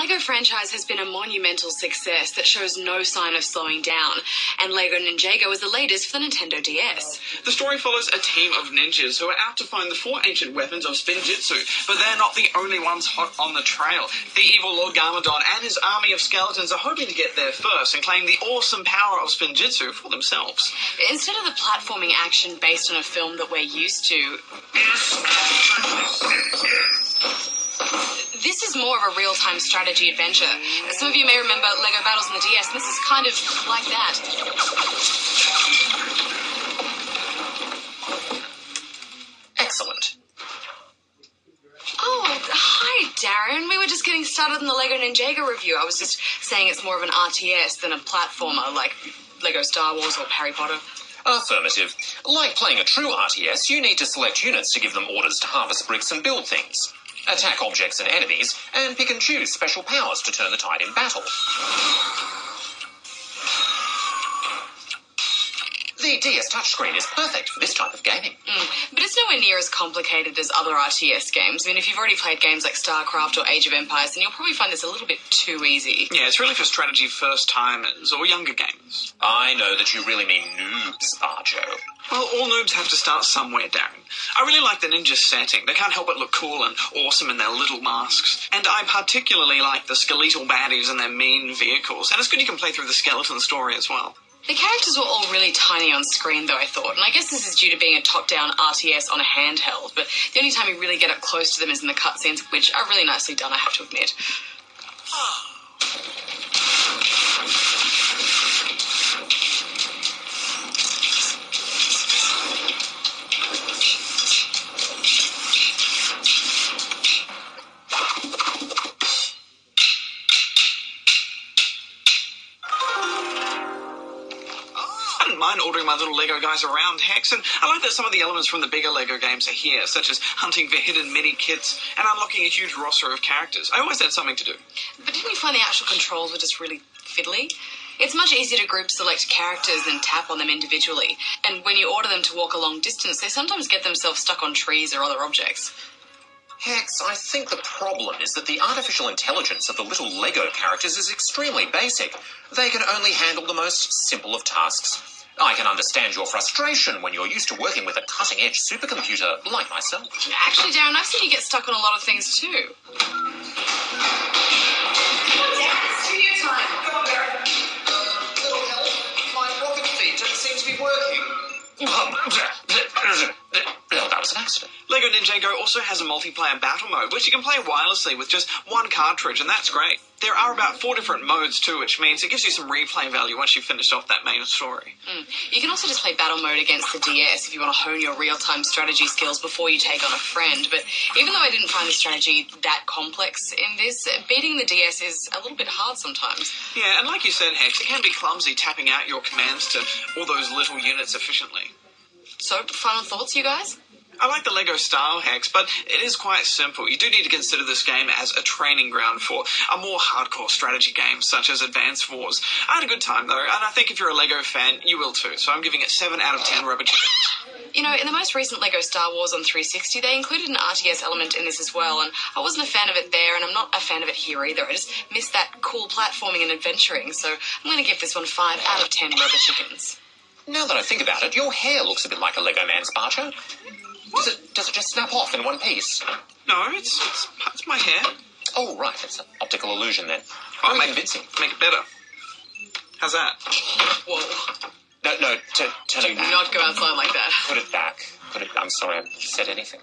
LEGO franchise has been a monumental success that shows no sign of slowing down, and LEGO Ninjago is the latest for the Nintendo DS. The story follows a team of ninjas who are out to find the 4 ancient weapons of Spinjitzu, but they're not the only ones hot on the trail. The evil Lord Garmadon and his army of skeletons are hoping to get there first and claim the awesome power of Spinjitzu for themselves. Instead of the platforming action based on a film that we're used to, this is more of a real-time strategy adventure. Some of you may remember LEGO Battles on the DS, and this is kind of like that. Excellent. Oh, hi, Darren. We were just getting started on the LEGO Ninjago review. I was just saying it's more of an RTS than a platformer like LEGO Star Wars or Harry Potter. Affirmative. Like playing a true RTS, you need to select units to give them orders to harvest bricks and build things, attack objects and enemies, and pick and choose special powers to turn the tide in battle. The DS touchscreen is perfect for this type of gaming. But it's nowhere near as complicated as other RTS games. I mean, if you've already played games like StarCraft or Age of Empires, then you'll probably find this a little bit too easy. Yeah, it's really for strategy first-timers or younger gamers. I know that you really mean noobs, Arjo. Well, all noobs have to start somewhere, Darren. I really like the ninja setting. They can't help but look cool and awesome in their little masks. And I particularly like the skeletal baddies and their mean vehicles. And it's good you can play through the skeleton story as well. The characters were all really tiny on screen, though, I thought. And I guess this is due to being a top-down RTS on a handheld. But the only time you really get up close to them is in the cutscenes, which are really nicely done, I have to admit. I don't mind ordering my little Lego guys around, Hex, and I like that some of the elements from the bigger Lego games are here, such as hunting for hidden mini-kits and unlocking a huge roster of characters. I always had something to do. But didn't you find the actual controls were just really fiddly? It's much easier to group select characters than tap on them individually. And when you order them to walk a long distance, they sometimes get themselves stuck on trees or other objects. Hex, I think the problem is that the artificial intelligence of the little Lego characters is extremely basic. They can only handle the most simple of tasks. I can understand your frustration when you're used to working with a cutting-edge supercomputer like myself. Actually, Darren, I've seen you get stuck on a lot of things too. Come on, Darren, it's studio time. Come on, Darren. Little help. My rocket feed doesn't seem to be working. Oh, that was an accident. LEGO Ninjago also has a multiplayer battle mode, which you can play wirelessly with just one cartridge, and that's great. There are about 4 different modes too, which means it gives you some replay value once you've finished off that main story. You can also just play battle mode against the DS if you want to hone your real-time strategy skills before you take on a friend. But even though I didn't find the strategy that complex in this, beating the DS is a little bit hard sometimes. Yeah, and like you said, Hex, it can be clumsy tapping out your commands to all those little units efficiently. So, final thoughts, you guys? I like the LEGO style, Hex, but it is quite simple. You do need to consider this game as a training ground for a more hardcore strategy game, such as Advance Wars. I had a good time, though, and I think if you're a LEGO fan, you will too, so I'm giving it 7 out of 10 rubber chickens. You know, in the most recent LEGO Star Wars on 360, they included an RTS element in this as well, and I wasn't a fan of it there, and I'm not a fan of it here either. I just missed that cool platforming and adventuring, so I'm going to give this one 5 out of 10 rubber chickens. Now that I think about it, your hair looks a bit like a Lego man's Barcho. Does it just snap off in one piece? No, it's my hair. Oh, right, it's an optical illusion then. I'll Very convincing. Make it better. How's that? Whoa. No, turn it back. Do not go outside like that. Put it back. I'm sorry I said anything.